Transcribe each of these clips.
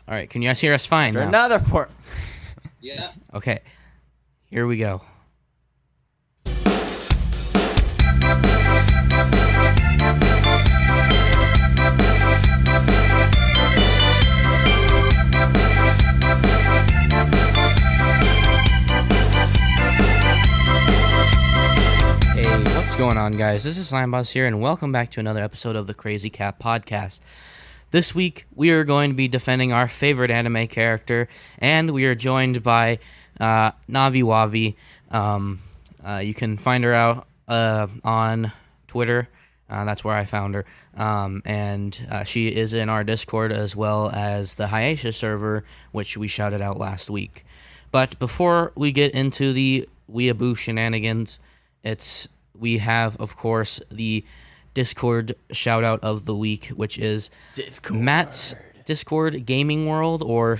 All right, can you guys hear us fine now? Another port. Yeah. Okay, here we go. What's going on, guys? This is Slimeboss here, and welcome back to another episode of the Crazy Cap Podcast. This week, we are going to be defending our favorite anime character, and we are joined by NaviWavi. You can find her out on Twitter. That's where I found her. And she is in our Discord as well as the Hiatus server, which we shouted out last week. But before we get into the weeaboo shenanigans, we have, of course, the Discord shout-out of the week, which is Discord. Matt's Discord Gaming World, or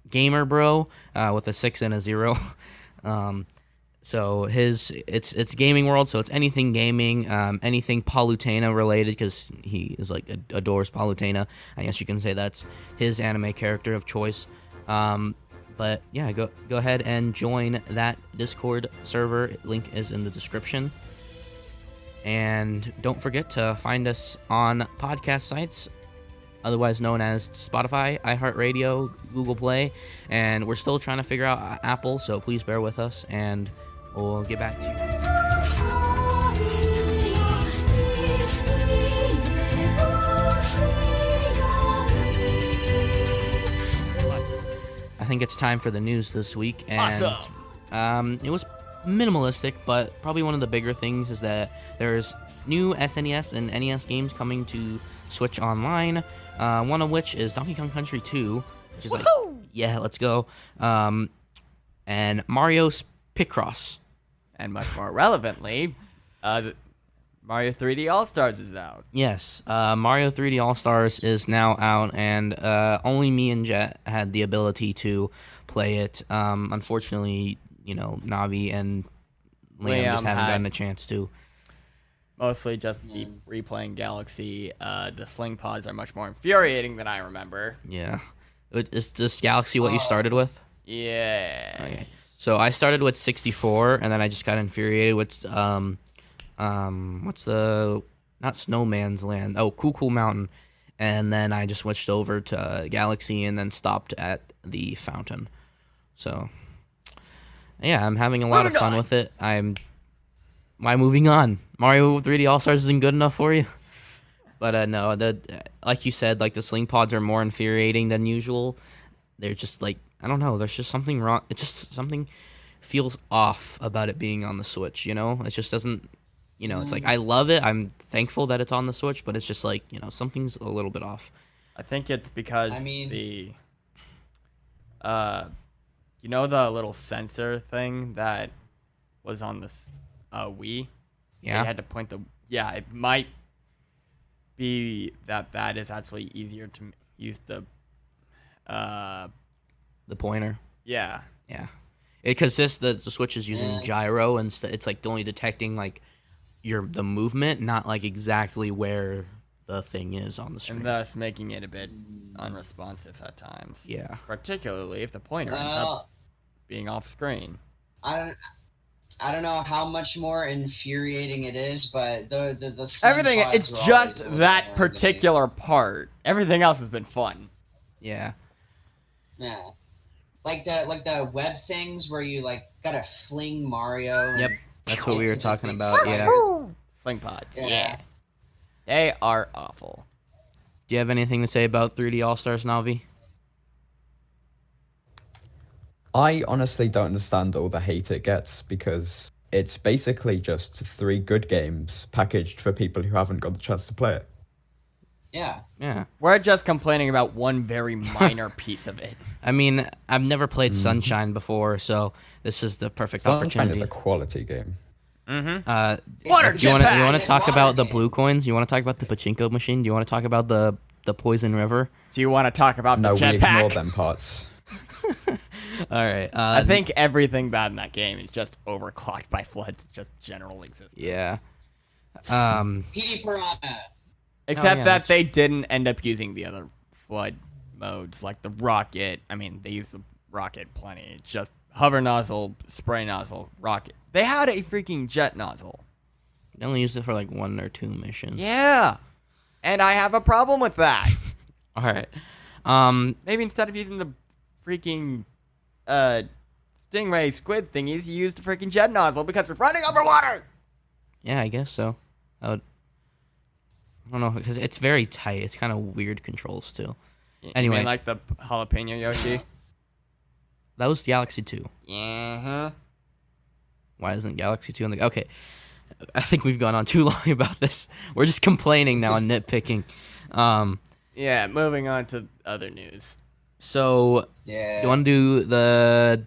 Gamer Bro, with a 6 and a 0. So it's Gaming World, so it's anything gaming, anything Palutena related, because he is adores Palutena. I guess you can say that's his anime character of choice. But yeah, go ahead and join that Discord server. Link is in the description. And don't forget to find us on podcast sites, otherwise known as Spotify, iHeartRadio, Google Play, and we're still trying to figure out Apple, so please bear with us, and we'll get back to you. I think it's time for the news this week, and awesome. It was minimalistic, but probably one of the bigger things is that there's new SNES and NES games coming to Switch Online, one of which is Donkey Kong Country 2, which is yeah, let's go, and Mario's Picross. And much more relevantly, Mario 3D All-Stars is out. Yes, Mario 3D All-Stars is now out, and only me and Jet had the ability to play it. Unfortunately, Navi and Liam just haven't gotten a chance to. Mostly just replaying Galaxy. The Sling Pods are much more infuriating than I remember. Yeah. Is this Galaxy what you started with? Yeah. Okay. So I started with 64, and then I just got infuriated with what's the, not Snowman's Land, Cool Mountain, and then I just switched over to Galaxy and then stopped at the fountain. So yeah, I'm having a lot of fun with it. Why moving on? Mario 3D All-Stars isn't good enough for you? But no, like you said, the Sling Pods are more infuriating than usual. They're just I don't know, there's just something wrong. It just something feels off about it being on the Switch, It just doesn't, it's I love it. I'm thankful that it's on the Switch, but it's just something's a little bit off. I think it's because the little sensor thing that was on the Wii? Yeah. They had to point it might be that is actually easier to use the pointer. Yeah. Yeah. Because the Switch is using gyro, and it's only detecting the movement, not exactly where the thing is on the screen, and thus making it a bit unresponsive at times. Yeah. Particularly if the pointer ends up being off screen. I don't know how much more infuriating it is, but the everything, it's just that particular part. Everything else has been fun. Yeah. Yeah. Like the web things where you gotta fling Mario. Yep. That's what we were talking about. Yeah. Sling Pods. Yeah. They are awful. Do you have anything to say about 3D All-Stars, Navi? I honestly don't understand all the hate it gets, because it's basically just 3 good games packaged for people who haven't got the chance to play it. Yeah. Yeah. We're just complaining about one very minor piece of it. I mean, I've never played Sunshine before, so this is the perfect opportunity. Sunshine is a quality game. Mm-hmm. Do you want to talk about the blue coins? You want to talk about the pachinko machine? Do you want to talk about the Poison River? Do you want to talk about the jetpack? No, we ignore them parts. All right. I think everything bad in that game is just overclocked by floods, just general existence. Yeah. PD Piranha. Except that they didn't end up using the other flood modes like the rocket. I mean, they use the rocket plenty. It's just hover nozzle, spray nozzle, rocket. They had a freaking jet nozzle. They only used it for like 1 or 2 missions. Yeah. And I have a problem with that. All right. Maybe instead of using the freaking stingray squid thingies, you use the freaking jet nozzle because we're running over water. Yeah, I guess so. I don't know, because it's very tight. It's kind of weird controls too. Anyway, You mean like the jalapeno Yoshi? that was Galaxy 2. Yeah. Why isn't Galaxy 2 on the... Okay. I think we've gone on too long about this. We're just complaining now and nitpicking. Yeah, moving on to other news. So, Yeah. you want to do the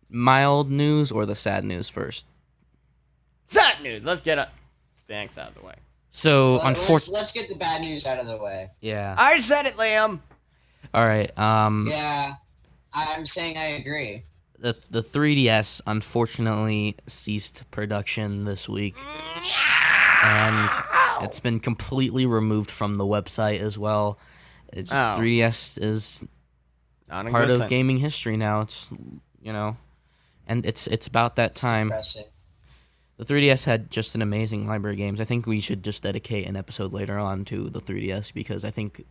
mild news or the sad news first? Sad news. Let's get thanks out of the way. So, Let's get the bad news out of the way. Yeah. I said it, Liam. All right. Yeah, I'm saying I agree. The 3DS unfortunately ceased production this week, and it's been completely removed from the website as well. It's just, 3DS is part of gaming history now. It's and it's about that time. Depressing. The 3DS had just an amazing library of games. I think we should just dedicate an episode later on to the 3DS because I think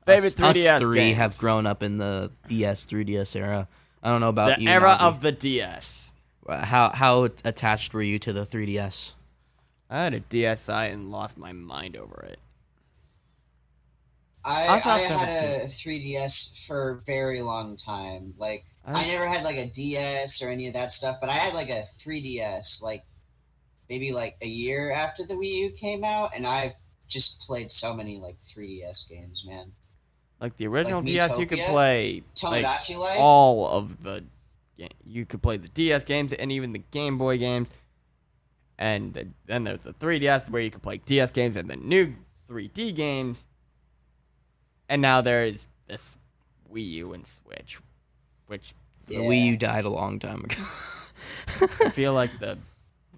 Favorite 3DS us three games. have grown up in the DS 3DS era. I don't know about The you. era Navi. of the DS. How attached were you to the 3DS? I had a DSi and lost my mind over it. I Also have had to a 3DS for a very long time. Like, I- I never had like a DS or any of that stuff, but I had like a 3DS, like maybe like a year after the Wii U came out, and I've just played so many like 3DS games, man. Like the original Like DS, you could Miitopia? play like, Tomodachi Life? all of the. You could play the DS games and even the Game Boy games. And then there's the 3DS where you could play DS games and the new 3D games. And now there's this Wii U and Switch, which The Wii U died a long time ago. I feel like the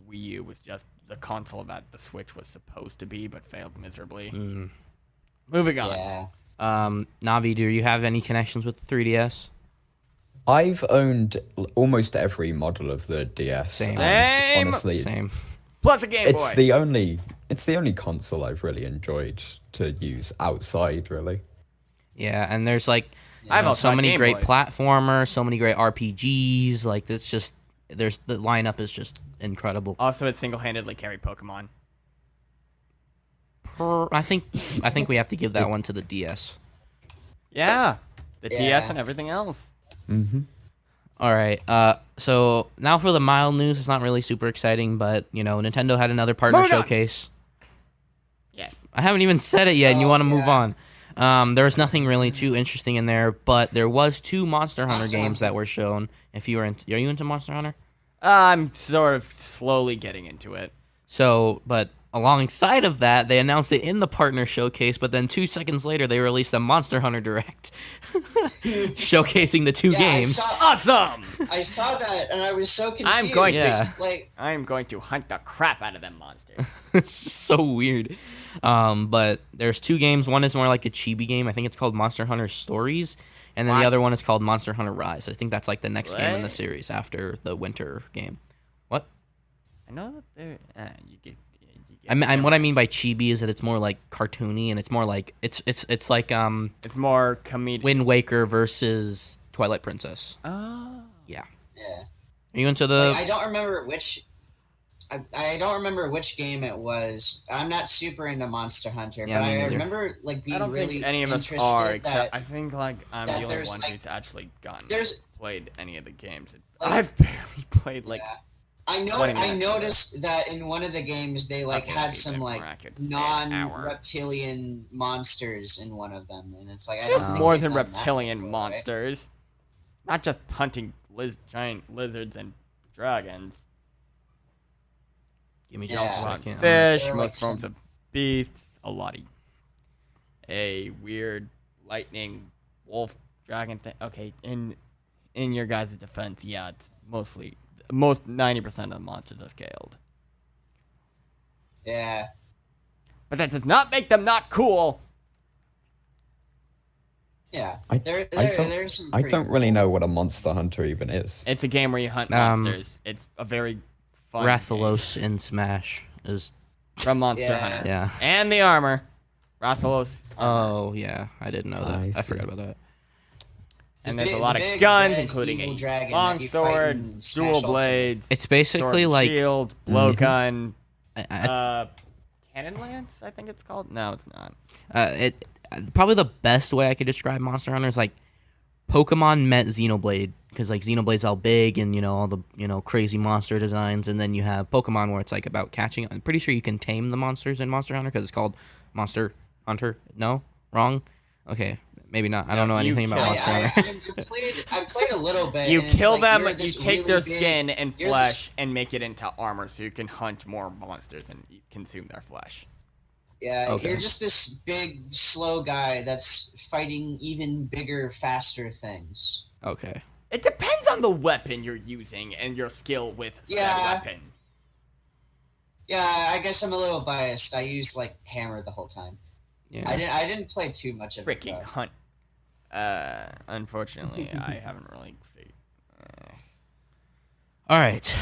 Wii U was just the console that the Switch was supposed to be, but failed miserably. Moving on. Yeah. Navi, do you have any connections with the 3DS? I've owned almost every model of the DS. Same. and Same. honestly, Same. Plus a Game it's Boy. the only console I've really enjoyed to use outside, really. Yeah, and there's like I've also so had many Game great Boys. platformers, so many great RPGs. Like it's just the lineup is just incredible. Also, it single-handedly carried Pokemon. I think we have to give that one to the DS. Yeah. The DS Yeah. and everything else. Mm-hmm. All right. So now for the mild news. It's not really super exciting, but Nintendo had another partner Moving on. showcase. Yes. I haven't even said it yet, and you want to move yeah. on. There was nothing really too interesting in there, but there was 2 Monster Hunter Monster games Hunter. that were shown. If you are you into Monster Hunter? I'm sort of slowly getting into it. So, but alongside of that, they announced it in the partner showcase, but then 2 seconds later, they released a Monster Hunter Direct showcasing the 2 Yeah, games. Awesome! I saw that, and I was so confused. I'm going to- Yeah. Like, I'm going to hunt the crap out of them monsters. It's just so weird. But there's 2 games. One is more like a chibi game. I think it's called Monster Hunter Stories. And then What? the other one is called Monster Hunter Rise. I think that's like the next game in the What? series after the winter game. What? I know that they're... you get What I mean by chibi is that it's more like cartoony, and it's more like it's like It's more comedic. Wind Waker versus Twilight Princess. Oh. Yeah. yeah. Are you into the? Like, I don't remember which. I don't remember which game it was. I'm not super into Monster Hunter, Yeah, but me I neither. remember like being I don't really think any of us interested are, except that I think like I'm that the only there's, one like- who's actually there's- played any of the games. Like- I've barely played like yeah. I 20 minutes I of noticed that in one of the games they like Okay, had maybe some an like hour, I could say an hour. non-reptilian monsters in one of them, and it's like I There's don't think more they've than done that reptilian before, right? monsters. Not just hunting giant lizards and dragons. Give me Yeah. just a Also hunt second. fish, They're most like forms some- of beasts, a lot of a weird lightning wolf dragon thing. Okay, in your guys' defense, yeah, it's most 90% of the monsters are scaled. Yeah. But that does not make them not cool. Yeah, I there's some. I pretty don't really cool- know what a Monster Hunter even is. It's a game where you hunt monsters. It's a very fun Rathalos in Smash is game from Monster Yeah. Hunter. yeah. And the armor. Rathalos. Oh yeah, I didn't know that. I I see. forgot about that. And there's a big- lot of big guns, red including evil a dragon that long you fight sword, in Smash dual Ultimate. blades, It's sword basically and like shield, blowgun, I, cannon lance. I think it's called. No, it's not. probably the best way I could describe Monster Hunter is like Pokemon met Xenoblade, because like Xenoblade's all big and all the crazy monster designs, and then you have Pokemon where it's like about catching. I'm pretty sure you can tame the monsters in Monster Hunter because it's called Monster Hunter. No, wrong. Okay, maybe not. I don't know you anything about kill- Monster Hunter. I've played a little bit. You and it's kill like, them, you're you this take really their big- skin and you're flesh and make it into armor so you can hunt more monsters and consume their flesh. Yeah, Okay. you're just this big, slow guy that's fighting even bigger, faster things. Okay. It depends on the weapon you're using and your skill with Yeah. that weapon. Yeah, I guess I'm a little biased. I use like hammer the whole time. Yeah. I didn't play too much of it. Freaking though. hunt. Unfortunately, I haven't really. All right.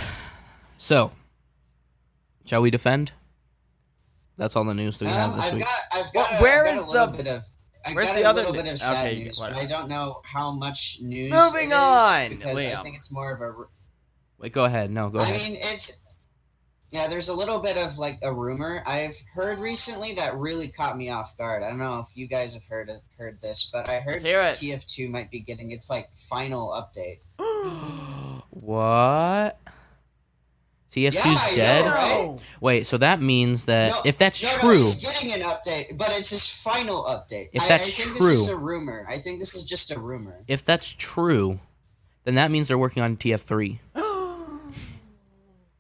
So, shall we defend? That's all the news that we have this I've week. got, I've Well, got, where I've got is a little the- bit of. I where's got the a other little new- bit of sad okay, news, whatever. but I don't know how much news. Moving it is, on, because I Liam. think it's more of a. Wait, go ahead. No, go I ahead. mean, it's. Yeah, there's a little bit of like a rumor I've heard recently that really caught me off guard. I don't know if you guys have heard this, but I heard Let's hear it. TF2 might be getting its like final update. What? TF2's Yeah, I know, dead? right? Wait, so that means that No, if that's no, true, he's getting an update, but it's his final update. If I that's think true- this is a rumor. I think this is just a rumor. if that's true, then that means they're working on TF3.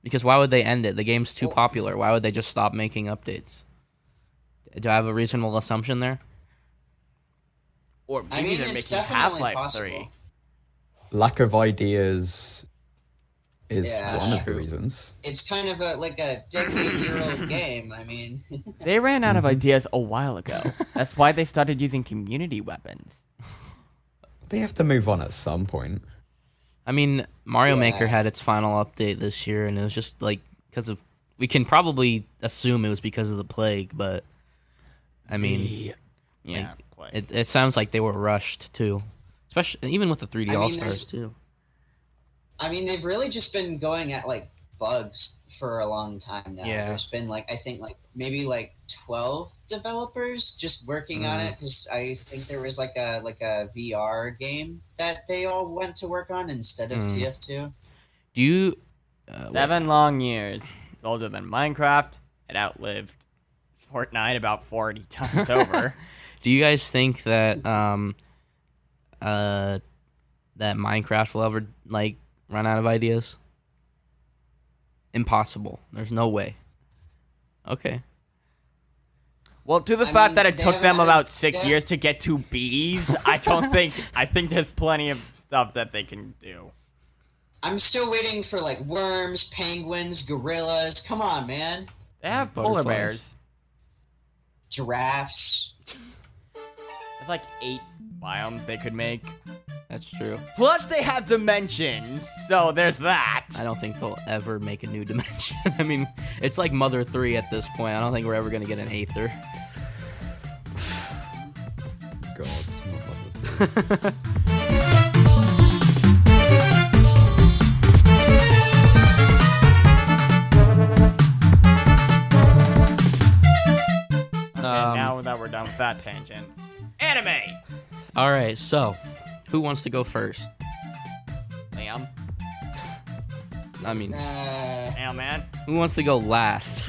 Because why would they end it? The game's too Well- popular. Why would they just stop making updates? Do I have a reasonable assumption there? Or maybe I mean, they're it's making definitely Half-Life possible. 3. Lack of ideas is Yeah, one of the true. reasons. It's kind of a decade-year-old game. I mean, They ran out of ideas a while ago. That's why they started using community weapons. They have to move on at some point. I mean, Mario Yeah. Maker had its final update this year, and it was just like because of. We can probably assume it was because of the plague, but I mean, Yeah. it sounds like they were rushed too, especially even with the 3D I mean, All Stars there's- too. I mean, they've really just been going at like bugs for a long time now. Yeah. There's been like I think like maybe like 12 developers just working on it because I think there was like a VR game that they all went to work on instead of TF2. Do you? 7 long years. It's older than Minecraft. It outlived Fortnite about 40 times over. Do you guys think that that Minecraft will ever like run out of ideas? Impossible. There's no way. Okay. Well, to the I fact mean, that it they took them haven't- about 6 they- years to get to bees, I don't think. I think there's plenty of stuff that they can do. I'm still waiting for like worms, penguins, gorillas. Come on, man. They have polar Butterflies. bears. Giraffes. There's like 8 biomes they could make. That's true. Plus, they have dimensions, so there's that. I don't think they'll ever make a new dimension. I mean, it's like Mother 3 at this point. I don't think we're ever gonna get an Aether. God, not Mother 3. And now that we're done with that tangent, anime. All right, so who wants to go first? Liam, I mean, man. who wants to go last?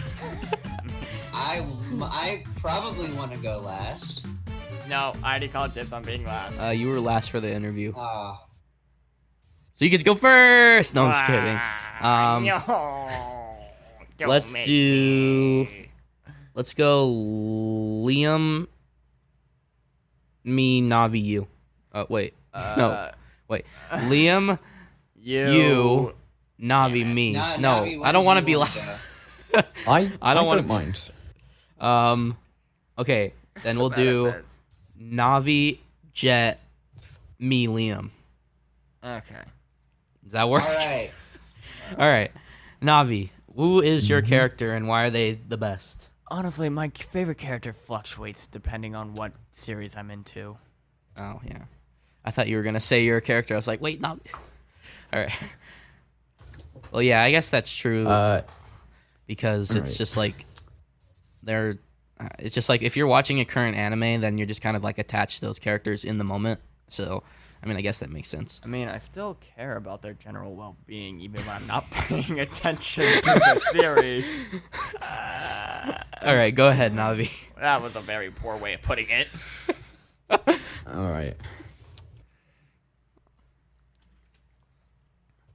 I probably want to go last. No, I already called dibs on being last. You were last for the interview, Oh, so you get to go first. No, I'm just kidding. Don't Let's make do. me. Let's go, Liam. Me, Navi, you. Wait, no, wait. Liam, you, Navi, Damn it. me. Na- No, Navi, I don't where want to do be you last. wanna go? I don't wanna- mind. Okay, then we'll Better do this. Navi, Jet, me, Liam. Okay. Does that work? All right. All right. Navi, who is your character and why are they the best? Honestly, my favorite character fluctuates depending on what series I'm into. Oh, yeah. I thought you were going to say your character. I was like, wait, Navi. All right. Well, yeah, I guess that's true because it's right. just like it's just like if you're watching a current anime, then you're just kind of like attached to those characters in the moment. So, I mean, I guess that makes sense. I mean, I still care about their general well-being, even when I'm not paying attention to the series. All right, go ahead, Navi. That was a very poor way of putting it. All right.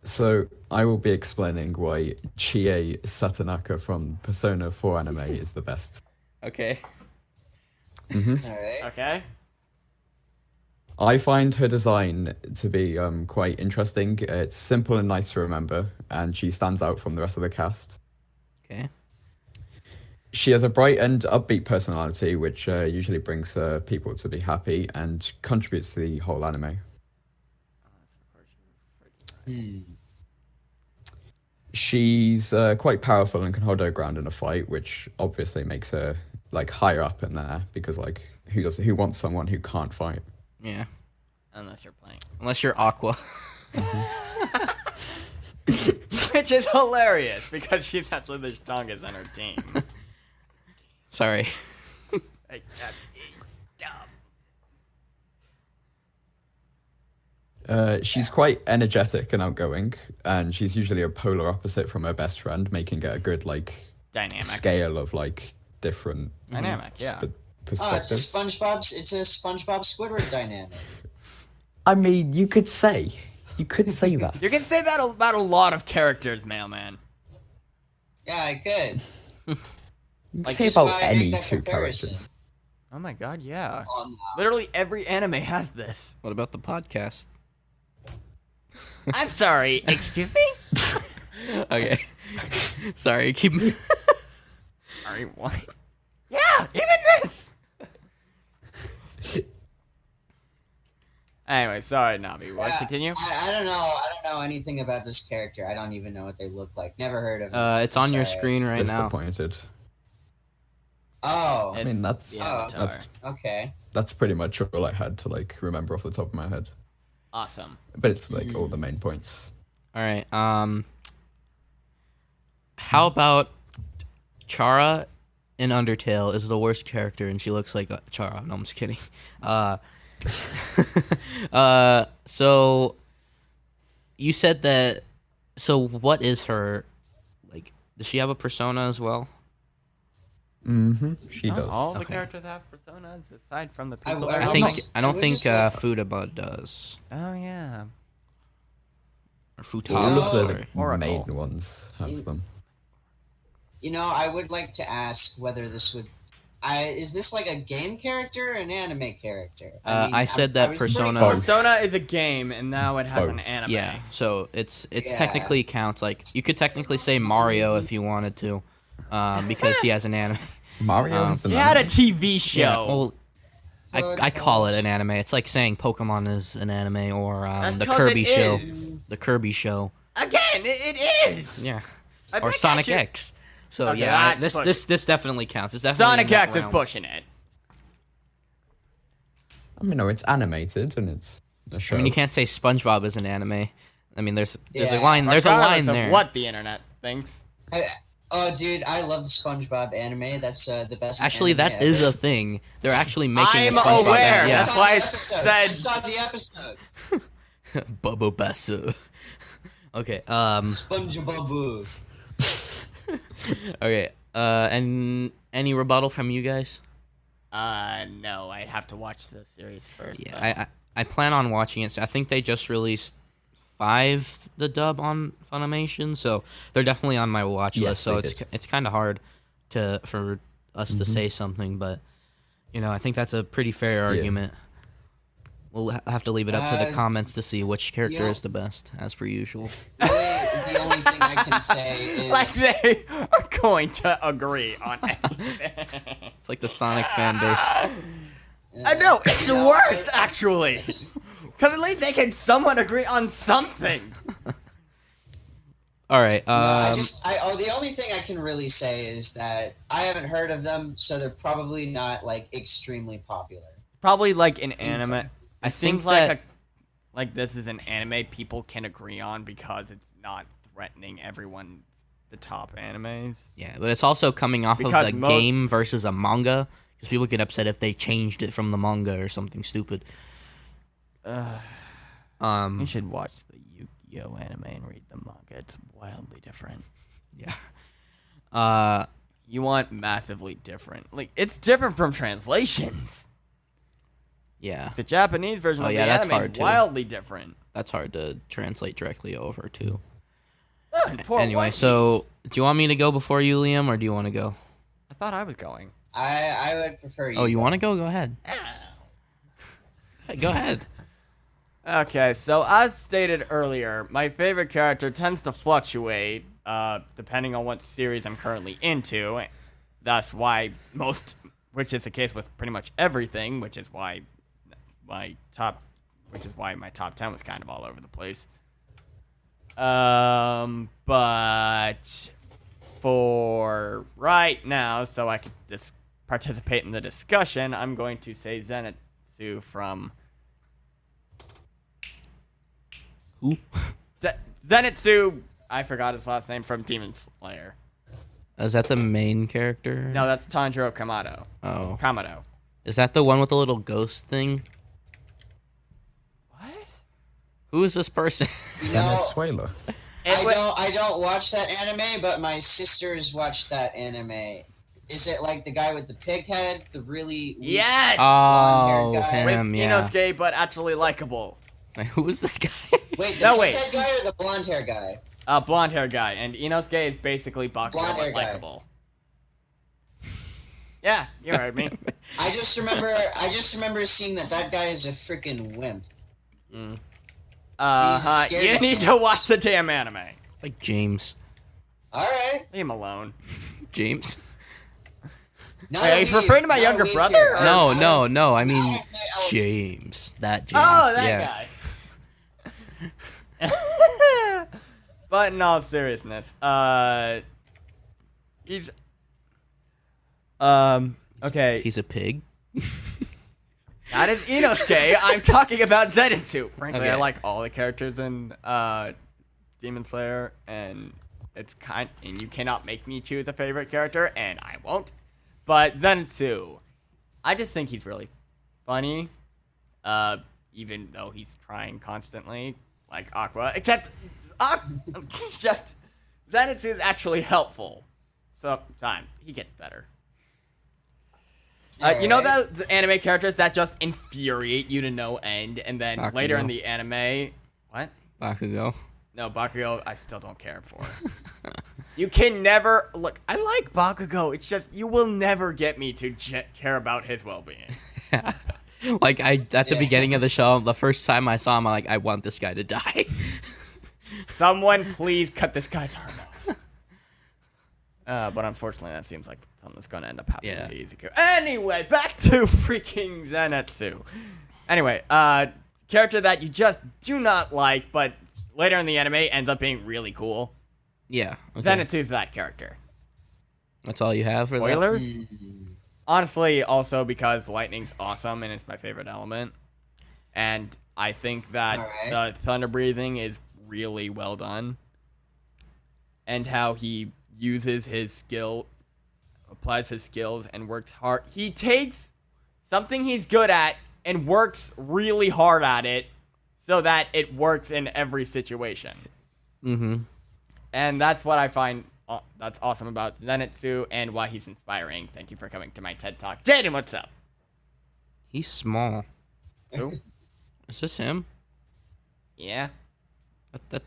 So I will be explaining why Chie Satonaka from Persona 4 anime is the best. Okay. All right. Okay. I find her design to be quite interesting. It's simple and nice to remember, and she stands out from the rest of the cast. Okay. She has a bright and upbeat personality, which usually brings people to be happy and contributes to the whole anime. She's quite powerful and can hold her ground in a fight, which obviously makes her like higher up in there because like who wants someone who can't fight? Yeah. Unless you're playing. Unless you're Aqua. Which is hilarious because she's actually the strongest on her team. Sorry. Like, that's dumb. She's quite energetic and outgoing, and she's usually a polar opposite from her best friend, making it a good like Dynamic. scale of like different Dynamic, yeah. Oh, it's a perspectives. SpongeBob Squidward dynamic. I mean, you could say that. You can say that about a lot of characters, Mailman. Yeah, I could. You can Like, say just about why I any make that two comparison. characters. Oh my god, yeah. Oh, no. Literally every anime has this. What about the podcast? I'm sorry, excuse me? Okay. Sorry, keep. Sorry, what? Yeah, even this! Anyway, sorry, Navi. What? Yeah, Continue? I don't know. I don't know anything about this character. I don't even know what they look like. Never heard of them. It's on your Sorry. screen right now. Disappointed. Oh, I mean, that's the Oh. Avatar. okay. that's pretty much all I had to like remember off the top of my head. Awesome. But it's like all the main points. All right. How about Chara in Undertale is the worst character, and she looks like Chara. No, I'm just kidding. So you said that. So what is her like? Does she have a persona as well? She Not does. all the Okay. characters have personas aside from the I- people. I that I don't think know. I don't It think was just like- Futaba does Oh yeah. or All Futaba. of the Sorry. Oracle. main ones have them. You know, I would like to ask whether this would. Is this like a game character or an anime character? I said that was pretty Persona- Both. Persona is a game, and now it has an Both. anime. Yeah, so it's Yeah. technically counts. Like you could technically say Mario if you wanted to, because he has an anime. Mario has an It had a anime. TV show. Yeah, well, Good I call it an anime. It's like saying Pokemon is an anime or That's the 'cause Kirby it show. is. The Kirby show. Again, it is. Yeah. I Or bet Sonic you- X. So Okay, yeah, that's this definitely counts. It's definitely Sonic in that X is realm. pushing it. I mean, no, it's animated and it's a show. I mean, you can't say SpongeBob is an anime. I mean, there's a Yeah. line. There's a Regardless line of there. what the internet thinks. Oh, dude, I love the SpongeBob anime. That's the best. Actually, anime that is ever. a thing. They're actually making I'm a SpongeBob aware. anime. That's I why I saw the episode. said- I saw the episode. Bubble Basu. Okay. SpongeBob. Okay. And any rebuttal from you guys? No, I'd have to watch the series first. but- Yeah, I plan on watching it. So I think they just released 5 the dub on Funimation, so they're definitely on my watch Yes, list. So they it's kind of hard for us to say something, but I think that's a pretty fair argument. We'll have to leave it up to the Uh, comments to see which character yeah. is the best, as per usual. The only thing I can say is Like they are going to agree on anything. It's like the Sonic fan base. I know, it's the worst, actually. Because at least they can somewhat agree on something. All right. The only thing I can really say is that I haven't heard of them, so they're probably not like extremely popular. Probably like an anime. I think like this is an anime people can agree on because it's not threatening everyone. The top animes. Yeah, but it's also coming off Because of the game versus a manga, because people get upset if they changed it from the manga or something stupid. You should watch the Yu-Gi-Oh anime and read the manga. It's wildly different. Yeah. You want massively different. Like, it's different from translations. Yeah. The Japanese version of the that's anime hard is too. wildly different. That's hard to translate directly over too. Anyway, so do you want me to go before you, Liam, or do you want to go? I thought I was going. I would prefer you. Oh, you want to go? Go ahead. Go ahead. Okay, so as stated earlier, my favorite character tends to fluctuate depending on what series I'm currently into. That's why which is the case with pretty much everything, which is why my top 10 was kind of all over the place. But for right now, so I could participate in the discussion, I'm going to say Zenitsu from... Who? Zenitsu, I forgot his last name, from Demon Slayer. Is that the main character? No, that's Tanjiro Kamado. Oh. Kamado. Is that the one with the little ghost thing? What? Who is this person? Venezuela. I don't watch that anime, but my sisters watch that anime. Is it like the guy with the pig head, the really weak Yes! Oh, blonde-haired guy? him, With yeah. Inosuke, but actually likable. Like, who is this guy? Wait, the No, pig wait. head guy or the blonde hair guy? Blonde hair guy, and Inosuke is basically Bakugo, Blonde hair but guy. likable. Yeah, you heard me. I just remember seeing that guy is a freaking wimp. You scared of need me. to watch the damn anime. It's like James. All right. Leave him alone. James? Not Wait, a are you weeb, referring to my not a younger weeb brother, here. or- No. I mean, I- James. That James. Oh, that yeah. guy. But in all seriousness, he's okay. He's a pig. That is Inosuke. I'm talking about Zenitsu. Frankly, I Okay. like all the characters in Demon Slayer, and and you cannot make me choose a favorite character, and I won't. But Zenitsu, I just think he's really funny, even though he's crying constantly, like Aqua. Except Zenitsu is actually helpful. Sometimes he gets better. You know the anime characters that just infuriate you to no end, and then later in Bakugo. the anime, what? Bakugo. No, Bakugo, I still don't care for. You can never look. I like Bakugo. It's just you will never get me to care about his well-being. Like at the Yeah. beginning of the show, the first time I saw him, I'm like, I want this guy to die. Someone please cut this guy's arm off. But unfortunately, that seems like something that's going to end up happening Yeah. to Izuku. Anyway, back to freaking Zenitsu. Anyway, character that you just do not like, but later in the anime ends up being really cool. Yeah. Okay. Zenitsu's that character. That's all you have for that? Spoiler? Mm. Honestly, also because lightning's awesome and it's my favorite element. And I think that Alright. the thunder breathing is really well done. And how he uses his skill, applies his skills, and works hard. He takes something he's good at and works really hard at it so that it works in every situation. Mm-hmm. And that's what I find that's awesome about Zenitsu and why he's inspiring. Thank you for coming to my TED Talk. Jaden, what's up? He's small. Who? Is this him? Yeah.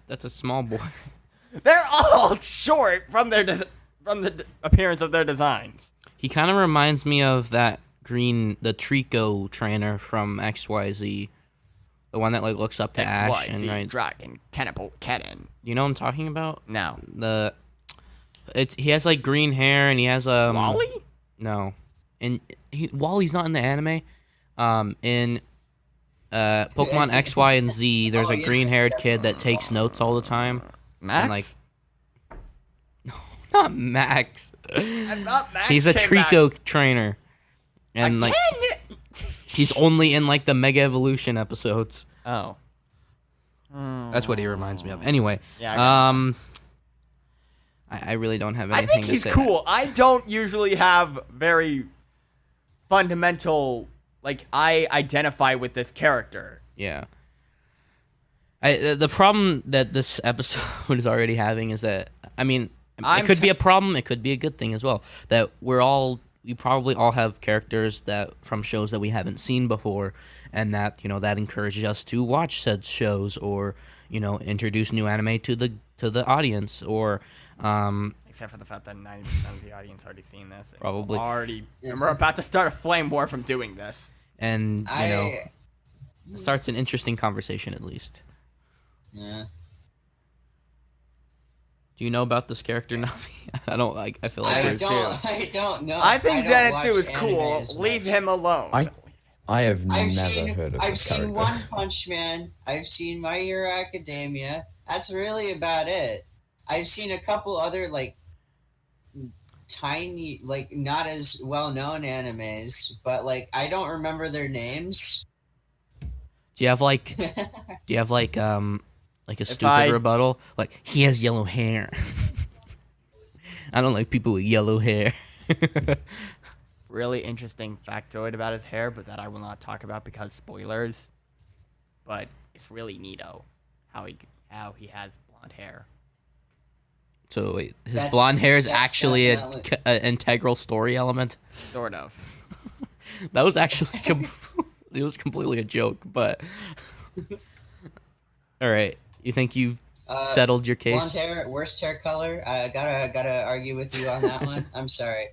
That's a small boy. They're all short from the appearance of their designs. He kind of reminds me of that the Trico trainer from XYZ. The one that like looks up to Ash and right. Dragon, Cannibal, Cannon. You know what I'm talking about? No. He has like green hair and he has Wally? No, and Wally's not in the anime, In Pokemon X, Y, and Z, there's a yeah, green-haired kid that takes notes all the time. Max? And, like, not Max. I thought Max He's a came Trico back trainer. And, like, again? he's only in, like, the Mega Evolution episodes. Oh. That's what he reminds me of. Anyway, Yeah, I really don't have I anything think to he's say. cool. I don't usually have very fundamental, like, I identify with this character. Yeah. The problem that this episode is already having is that, I mean, it could be a problem, it could be a good thing as well. That we probably all have characters that from shows that we haven't seen before, and that, that encourages us to watch said shows, or, introduce new anime to the audience, or Except for the fact that 90% of the audience already seen this. Probably. And we're about to start a flame war from doing this. and it starts an interesting conversation at least. Yeah. Do you know about this character, Navi? I don't like. I feel like I we're- don't know. I think don't Zenitsu watch is cool. animes Leave much. him alone. I have never I've heard of I've this seen character. One Punch Man. I've seen My Hero Academia. That's really about it. I've seen a couple other like tiny, like not as well known animes, but like I don't remember their names. Do you have like a stupid I- rebuttal? Like, he has yellow hair. I don't like people with yellow hair. Really interesting factoid about his hair, but that I will not talk about because spoilers. But it's really neato how he has blonde hair. So wait, his That's- blonde hair is that's actually definitely- an integral story element. Sort of. That was actually it was completely a joke, but all right. You think you've settled your Blonde case? hair, worst hair color. I gotta argue with you on that one. I'm sorry.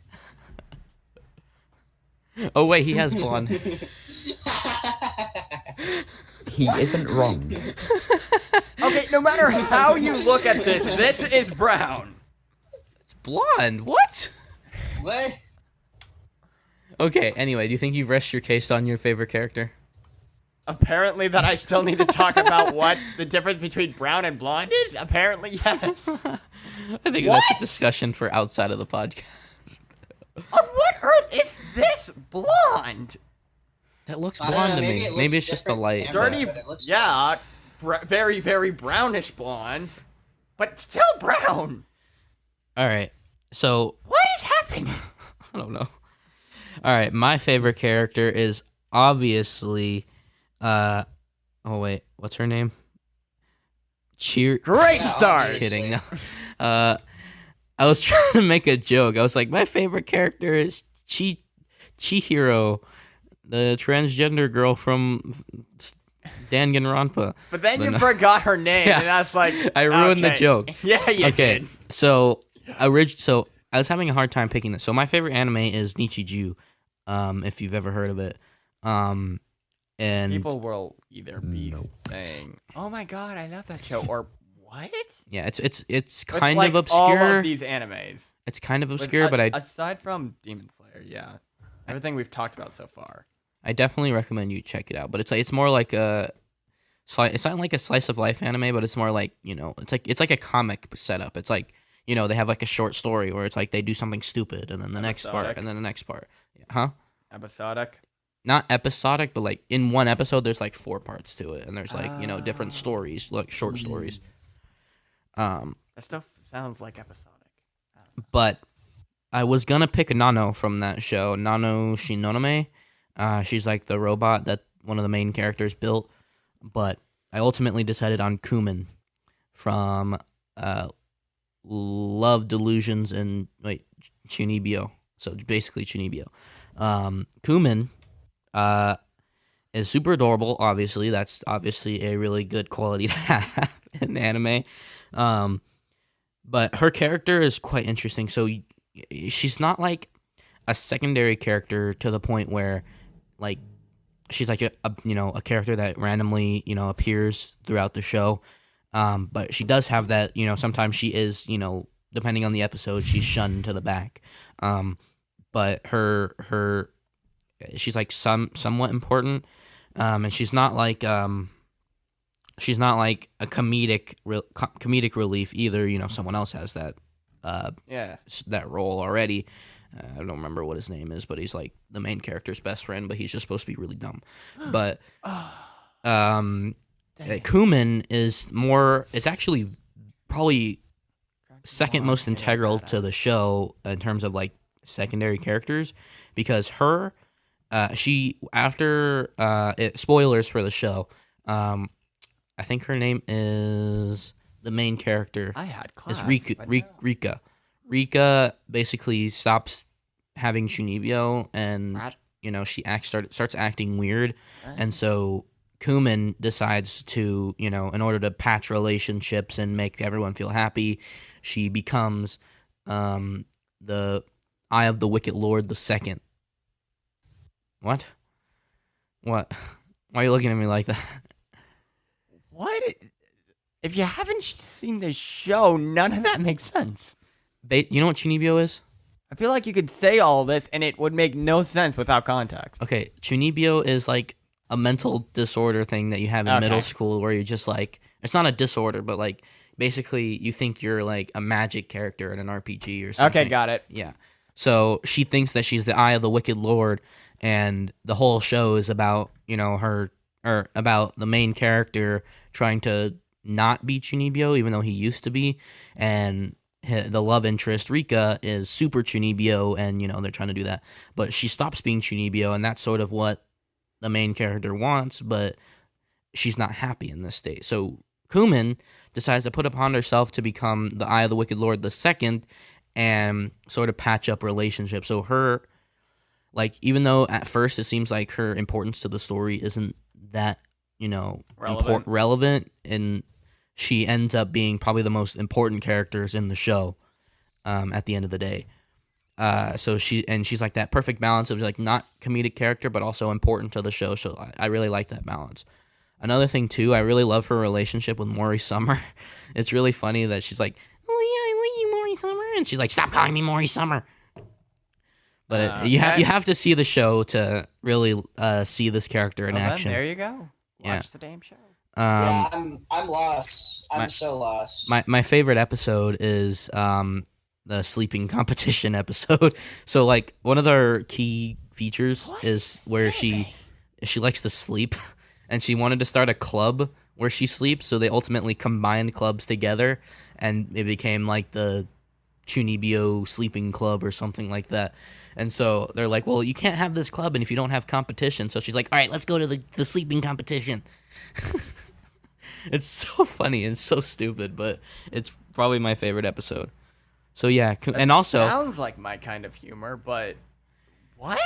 Oh wait, he has blonde hair. He isn't wrong. Okay, no matter how you look at this is brown. It's blonde. What? What? Okay. Anyway, do you think you've rested your case on your favorite character? Apparently that I still need to talk about what the difference between brown and blonde is? Apparently, yes. I think that's a discussion for outside of the podcast. On what earth is this blonde? That looks I don't blonde know, to maybe me. it Maybe looks it's just a different light. from camera. Dirty, but it looks yeah, very, very brownish blonde, but still brown. All right. So What is happening? I don't know. All right, my favorite character is obviously oh wait, what's her name? Great Yeah, start. obviously. Kidding. No. I was trying to make a joke. I was like, my favorite character is Chihiro, the transgender girl from Danganronpa. But then But you no. forgot her name, Yeah. and that's like I ruined the okay. joke. Yeah, you Okay, did. so I was having a hard time picking this. So my favorite anime is Nichijou, if you've ever heard of it. And People will either be Nope. saying, "Oh my god, I love that show," or "What?" yeah, it's With, kind like, of obscure. All of these animes. It's kind of With- obscure, but aside from Demon Slayer, yeah, everything we've talked about so far. I definitely recommend you check it out. But it's more like it's not like a slice of life anime, but it's more like, it's like a comic setup. It's like, they have like a short story where it's like they do something stupid and then the next part Episodic. and then the next part. Huh? Episodic. Not episodic, but like in one episode there's like 4 parts to it, and there's like, different Ah. stories, like short stories. That stuff sounds like episodic. But I was gonna pick Nano from that show, Nano Shinonome. She's like the robot that one of the main characters built, but I ultimately decided on Kumin from Love Delusions and Chunibyo. So basically Chunibyo. Kumin is super adorable. Obviously, that's obviously a really good quality to have in anime. But her character is quite interesting. So she's not like a secondary character to the point where like she's like a character that randomly appears throughout the show. But she does have that, sometimes she is, depending on the episode, she's shunned to the back. But her she's like somewhat important, and she's not like a comedic relief either. You know, someone else has that that role already. I don't remember what his name is, but he's like the main character's best friend, but he's just supposed to be really dumb. But Kumin is more. It's actually probably second most integral to the show in terms of like secondary characters, because spoilers for the show. I think her name is the main character. I had class. Is Rika. Rika basically stops having Chunibyo, and you know she starts acting weird, and so Kumin decides to, you know, in order to patch relationships and make everyone feel happy, she becomes the Eye of the Wicked Lord the Second. What? Why are you looking at me like that? What? If you haven't seen the show, none of that makes sense. You know what Chunibyo is? I feel like you could say all this and it would make no sense without context. Okay, Chunibyo is like a mental disorder thing that you have in middle school, where you just like, it's not a disorder, but like basically you think you're like a magic character in an RPG or something. Okay, got it. Yeah. So she thinks that she's the Eye of the Wicked Lord, and the whole show is about, you know, about the main character trying to not be Chunibyo, even though he used to be, and the love interest Rika is super Chunibyo, and you know they're trying to do that, but she stops being Chunibyo, and that's sort of what the main character wants, but she's not happy in this state. So Kumin decides to put upon herself to become the Eye of the Wicked Lord the Second, and sort of patch up relationships. So her, like, even though at first it seems like her importance to the story isn't that, you know, relevant, and she ends up being probably the most important characters in the show at the end of the day. So she's like that perfect balance of like not comedic character, but also important to the show. So I really like that balance. Another thing too, I really love her relationship with Mori Summer. It's really funny that she's like, "Oh yeah, I like you, Mori Summer," and she's like, "Stop calling me Mori Summer." But you have to see the show to really see this character in action. There you go. Watch the damn show. Yeah, I'm lost. I'm so lost. My favorite episode is the sleeping competition episode. So like one of their key features is where she likes to sleep, and she wanted to start a club where she sleeps. So they ultimately combined clubs together, and it became like the Chunibyo sleeping club or something like that. And so they're like, well, you can't have this club, and if you don't have competition. So she's like, all right, let's go to the sleeping competition. It's so funny and so stupid, but it's probably my favorite episode. So yeah, and also sounds like my kind of humor, but what?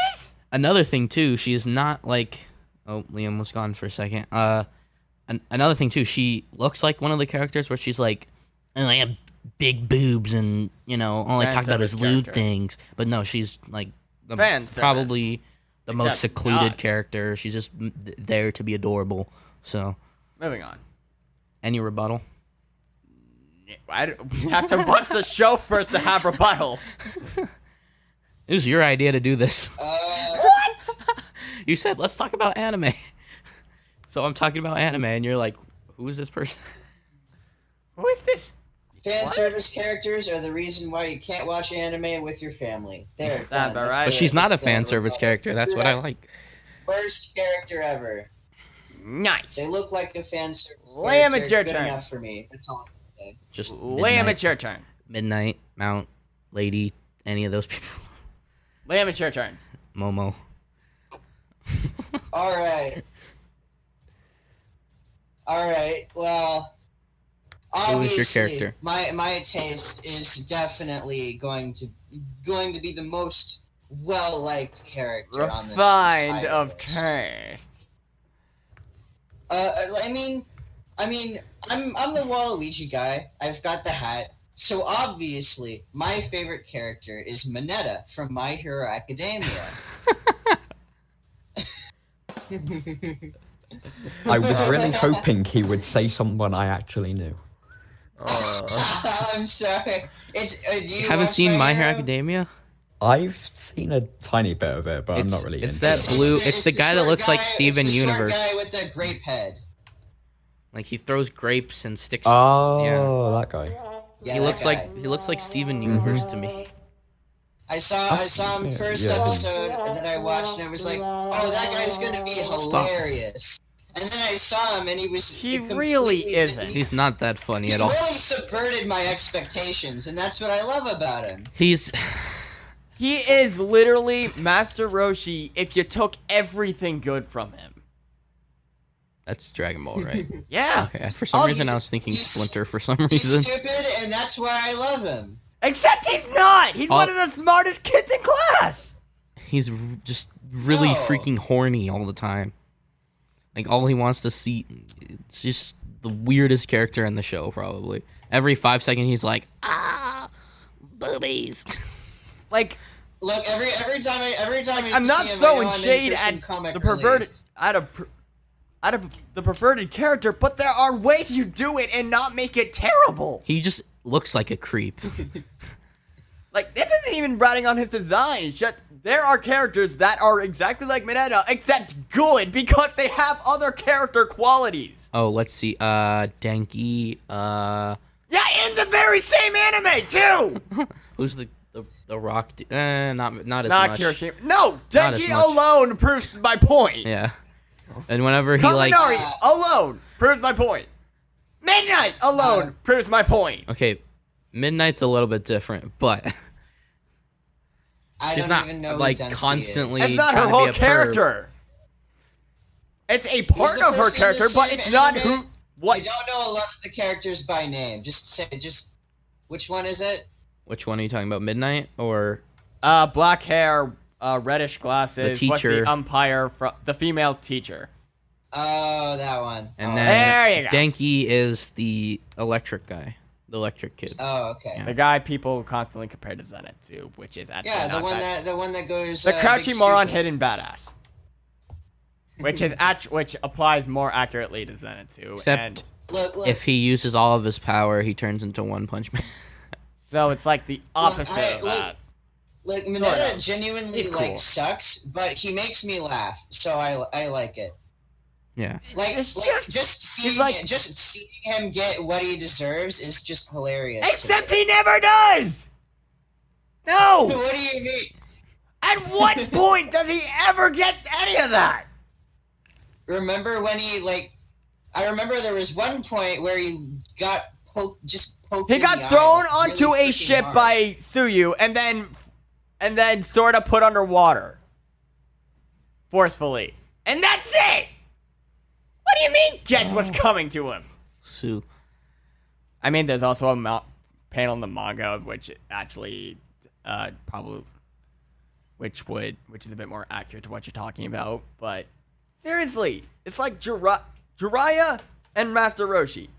Another thing too, she is not like, oh, Liam was gone for a second. Another thing too, she looks like one of the characters where she's like, oh, I have big boobs, and you know, all I talk about is lewd things. But no, she's like probably the most secluded character. She's just there to be adorable. So moving on. Any rebuttal? We have to watch the show first to have rebuttal. It was your idea to do this. What? You said, let's talk about anime. So I'm talking about anime, and you're like, who is this person? Who is this? Fan service characters are the reason why you can't watch anime with your family. There, but she's not a fan service character. That's what I like. Worst character ever. Nice. They look like a fan service Liam, character. It's your Good turn. enough for me. That's all I can say. Just Liam, it's your turn. Midnight, Mount, Lady, any of those people. Liam, it's your turn. Momo. All right. Well, obviously, Who is your character? my taste is definitely going to be the most well-liked character on this. Refined of taste. I mean, I'm the Waluigi guy. I've got the hat. So obviously, my favorite character is Mineta from My Hero Academia. I was really hoping he would say someone I actually knew. I'm sorry. You haven't seen My Hero Academia? I've seen a tiny bit of it, but I'm not really It's into that it. blue. It's the guy that short looks like guy- Steven it's the short Universe. guy with the grape head. Like he throws grapes and sticks. Oh, that guy. Yeah, He that looks guy. like Steven Universe to me. I saw him first episode that I watched, and I was like, "Oh, that guy's gonna be hilarious." And then I saw him, and he really completely isn't. didn't- He's not that funny He at all. really subverted my expectations, and that's what I love about him. He's He is literally Master Roshi if you took everything good from him. that's Dragon Ball, right? Yeah. Okay, for some Oh, reason, he's- I was thinking he's- Splinter for some He's reason. stupid, and that's why I love him. Except he's not. He's one of the smartest kids in class. He's just really No. freaking horny all the time. Like all he wants to see, it's just the weirdest character in the show. Probably every 5 seconds he's like, boobies. Like, Look, every time I I'm not see him, throwing I know I'm in shade for some at comic the relief. perverted out of the perverted character, but there are ways you do it and not make it terrible. He just looks like a creep. Like, this isn't even ratting on his design. It's just there are characters that are exactly like Mineta, except good because they have other character qualities. Oh, let's see. Denki. Yeah, in the very same anime too. Who's the rock? Not as Not much. Kirishima. No, Not as Denki much. alone proves my point. Yeah. And whenever he like, Kaminari alone proves my point. Midnight alone proves my point. okay, Midnight's a little bit different, but I she's don't not even know who like Denki constantly. It's not her trying to whole be a perv. character. It's a part the of her person in the character, but same it's not anime? who. I What? don't know a lot of the characters by name. Just which one is it? Which one are you talking about? Midnight or Black hair, reddish glasses. The What's teacher. the umpire from the female teacher? Oh, that one. and Oh. then There you go. Denki is the electric guy, the electric kid. Oh, okay. The guy people constantly compare to Zenitsu, which is actually Yeah, not the one that goes. the crouchy big moron stupid. hidden badass, which applies more accurately to Zenitsu. Except and Look. if he uses all of his power, he turns into One Punch Man. so it's like the opposite of look, that. Like Sort Mineta of. genuinely He's like cool. sucks, but he makes me laugh, so I like it. Yeah. Like, It's just seeing him get what he deserves is just hilarious. to Except me. he never does. No. What do you mean? At what point does he ever get any of that? Remember when he I remember there was one point where he got poked. He got in the eye, thrown like, onto really a freaking ship hard. by Tsuyu and then sort of put underwater. Forcefully. And that's it! What do you mean guess what's coming to him? Sue. I mean, there's also a panel in the manga which actually which is a bit more accurate to what you're talking about, but seriously, it's like Jiraiya and Master Roshi.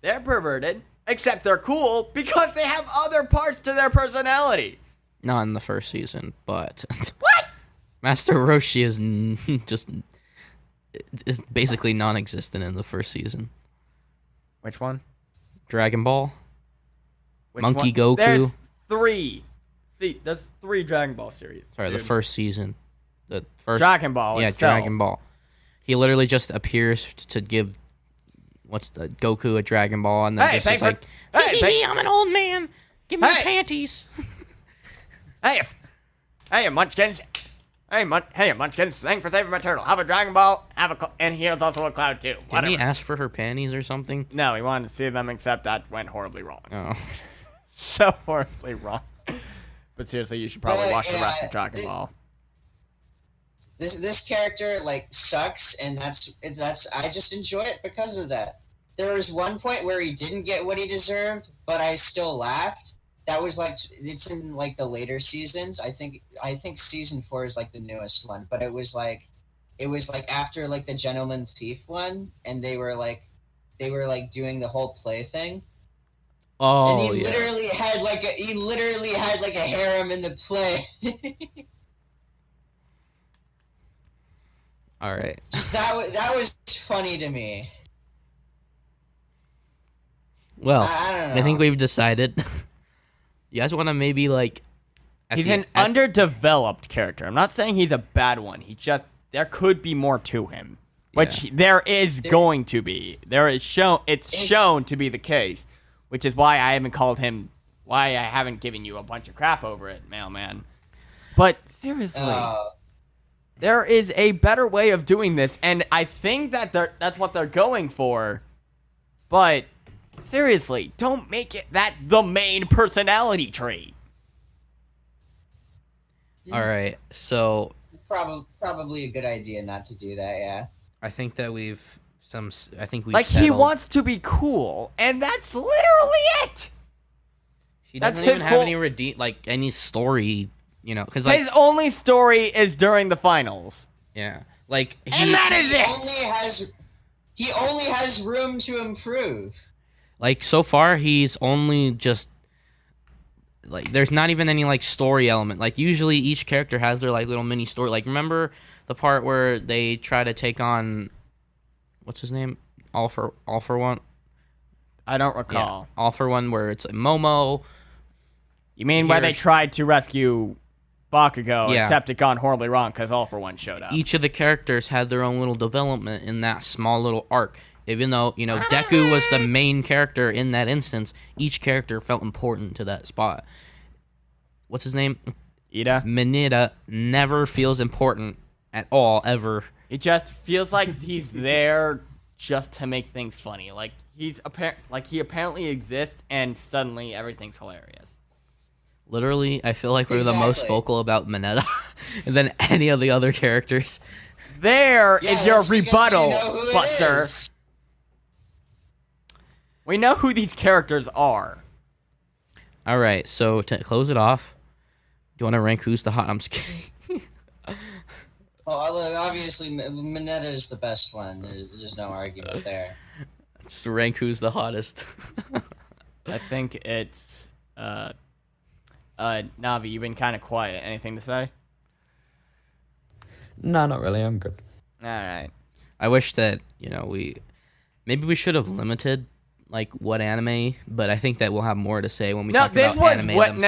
They're perverted, except they're cool because they have other parts to their personality. Not in the first season, but What? Master Roshi is basically non-existent in the first season. Which one? Dragon Ball. Which Monkey one? Goku. There's 3. See, there's 3 Dragon Ball series. Sorry, the Dude. first season. The first Dragon Ball Yeah, itself. Dragon Ball. He literally just appears to give Goku a Dragon Ball, and then Hey, just thanks is like, for- hey, thank- I'm an old man. Give me Hey. panties. Hey, Munchkins. Hey, Munchkins. Thanks for saving my turtle. Have a Dragon Ball. And here's also a Cloud too. Didn't Whatever. he ask for her panties or something? No, he wanted to see them, except that went horribly wrong. Oh. So horribly wrong. But seriously, you should probably But, watch the rest yeah, of Dragon Ball. This character sucks, and that's I just enjoy it because of that. There was one point where he didn't get what he deserved, but I still laughed. That was it's in the later seasons. I think season 4 is the newest one, but it was after the Gentleman Thief one, and they were doing the whole play thing. Oh, And he yeah. literally had a harem in the play. All right. Just that was funny to me. Well, I don't know. I think we've decided. You guys want to maybe He's an underdeveloped character. I'm not saying he's a bad one. There could be more to him, which there is going to be. It's shown to be the case, which is why I haven't given you a bunch of crap over it, mailman. But seriously, there is a better way of doing this, and I think that's what they're going for. But seriously, don't make it the main personality trait. All right, so probably a good idea not to do that. Yeah. I think that we've like he wants to be cool, and that's literally it. He doesn't even have any story, because his only story is during the finals. Yeah, and that is it. He only has room to improve. Like so far, he's only just. There's not even any story element. Usually each character has their little mini story. Remember the part where they try to take on what's his name? All for One? I don't recall. Yeah. All for One, where it's Momo. You mean where they tried to rescue Bakugo, except it gone horribly wrong because All for One showed up. Each of the characters had their own little development in that small little arc. Even though, Deku was the main character in that instance, each character felt important to that spot. What's his name? Mineta never feels important at all, ever. He just feels like he's there just to make things funny. He apparently exists, and suddenly everything's hilarious. Literally, I feel like we're the most vocal about Mineta than any of the other characters. There is your rebuttal, Buster. We know who these characters are. All right, so to close it off, do you want to rank who's the hot? I'm just kidding. Well, look, obviously, Mineta is the best one. There's no argument there. Let's rank who's the hottest. I think it's Navi. You've been kind of quiet. Anything to say? No, not really. I'm good. All right. I wish that maybe we should have limited what anime, but I think that we'll have more to say when we talk about anime themselves.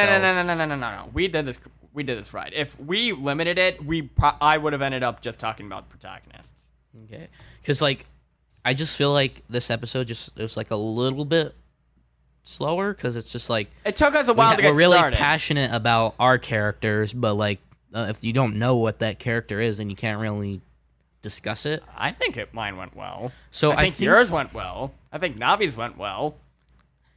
No. We did this right. If we limited it, I would have ended up just talking about the protagonist. Okay, because I just feel like this episode it was a little bit slower because it's just it took us a while to get started. We're really passionate about our characters, but if you don't know what that character is, then you can't really discuss it. I think mine went well. So I think yours went well. I think Navi's went well.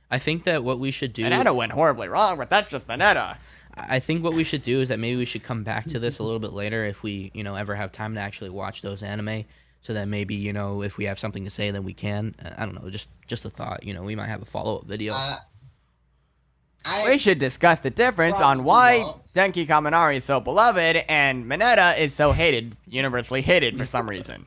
I think that what we should do... Mineta went horribly wrong, but that's just Mineta. I think what we should do is that maybe we should come back to this a little bit later if we, ever have time to actually watch those anime. So that maybe, if we have something to say, then we can. I don't know, just a thought. We might have a follow-up video. We should discuss the difference on why Denki Kaminari is so beloved and Mineta is so universally hated for some reason.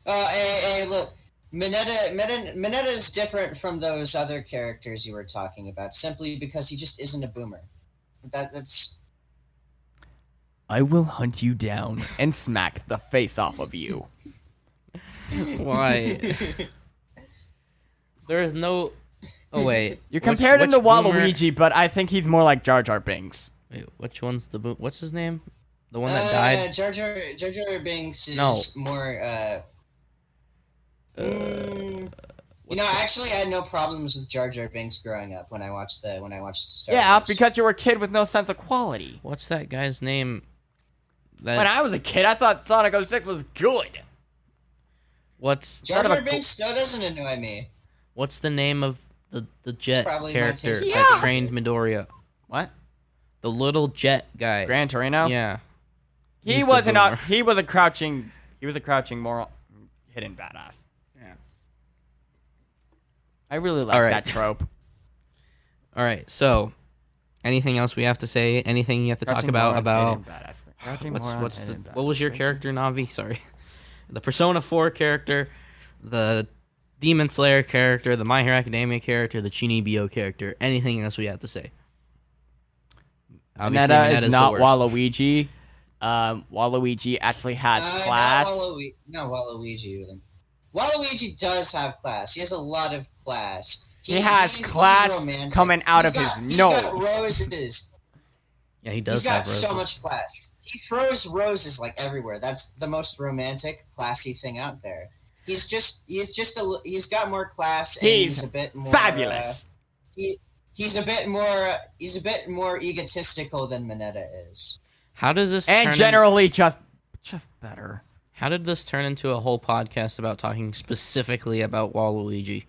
Hey, look. Mineta is different from those other characters you were talking about, simply because he just isn't a boomer. That's... I will hunt you down and smack the face off of you. Why? There is no... Oh, wait. You compared him to Waluigi, but I think he's more like Jar Jar Binks. Wait, which one's the... What's his name? The one that died? Jar Jar Binks is more... actually, I had no problems with Jar Jar Binks growing up when I watched Star Wars. Because you were a kid with no sense of quality. What's that guy's name? When I was a kid, I thought Sonic 06 was good. Jar Jar Binks still doesn't annoy me. What's the name of the jet character Yeah. that trained Midoriya? What? The little jet guy. Gran Torino? Yeah. He was a crouching moral hidden badass. Yeah. I really like that trope. All right, so anything else we have to say? Anything you have to talk about what was your character, Navi? Sorry. The Persona 4 character, the Demon Slayer character, the My Hero Academia character, the Chinibyo character. Anything else we have to say? Obviously, Mineta is not Waluigi. Waluigi actually has class. No, Waluigi. Waluigi does have class. He has a lot of class. He has class coming out of his nose. He's got roses. Yeah, he does He's got have roses. so much class. He throws roses like everywhere. That's the most romantic, classy thing out there. He's got more class. And he's a bit more fabulous. He's a bit more egotistical than Mineta is. How does this And generally just better. How did this turn into a whole podcast about talking specifically about Waluigi?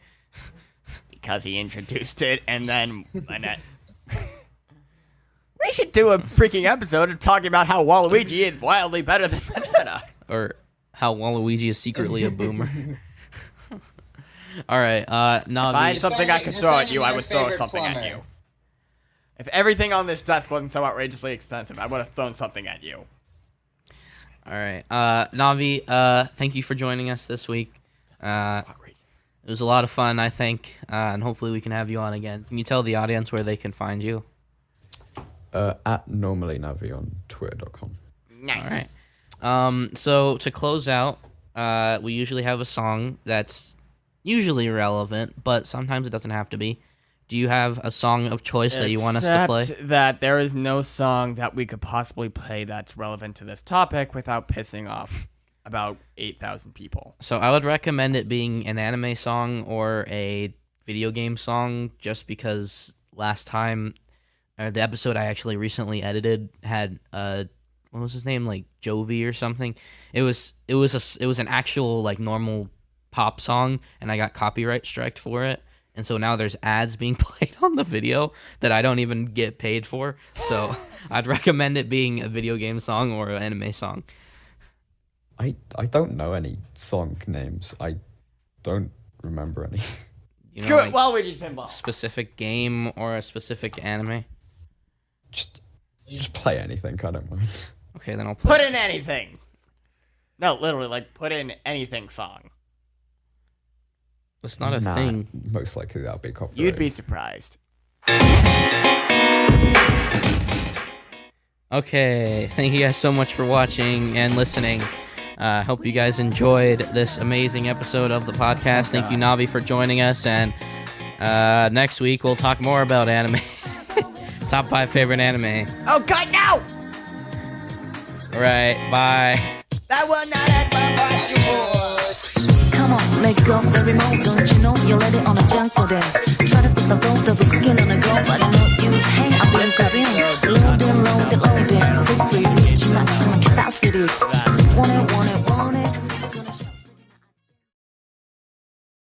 Because he introduced it, and then Mineta. We should do a freaking episode of talking about how Waluigi is wildly better than Mineta. Or how Waluigi is secretly a boomer. All right, Navi. If I had something I could throw at you, I would throw something at you. If everything on this desk wasn't so outrageously expensive, I would have thrown something at you. All right, Navi. Thank you for joining us this week. It was a lot of fun, I think, and hopefully we can have you on again. Can you tell the audience where they can find you? At normally Navi on twitter.com. Nice. All right. So to close out, we usually have a song that's usually relevant, but sometimes it doesn't have to be. Do you have a song of choice that you want us to play? Except that there is no song that we could possibly play that's relevant to this topic without pissing off about 8,000 people. So I would recommend it being an anime song or a video game song, just because last time, the episode I actually recently edited had what was his name, like Jovi or something. It was an actual like normal pop song, and I got copyright striked for it. And so now there's ads being played on the video that I don't even get paid for. So I'd recommend it being a video game song or an anime song. I don't know any song names. I don't remember any. You know, Screw like it, Waluigi Pinball. specific game or a specific anime. Just play anything. I don't mind. Okay, then I'll play. Put in anything. No, literally, like, put in anything song. It's not a Nah, thing. Most likely that'll be copyrighted. You'd be surprised. Okay, thank you guys so much for watching and listening. Hope you guys enjoyed this amazing episode of the podcast. Thank you, Navi, for joining us. And next week, we'll talk more about anime. Top 5 favorite anime. Oh, God, no! All right, bye. That was not at my Come on, let go of the remote. Don't you know you're ready on a junk for this? Try to fix the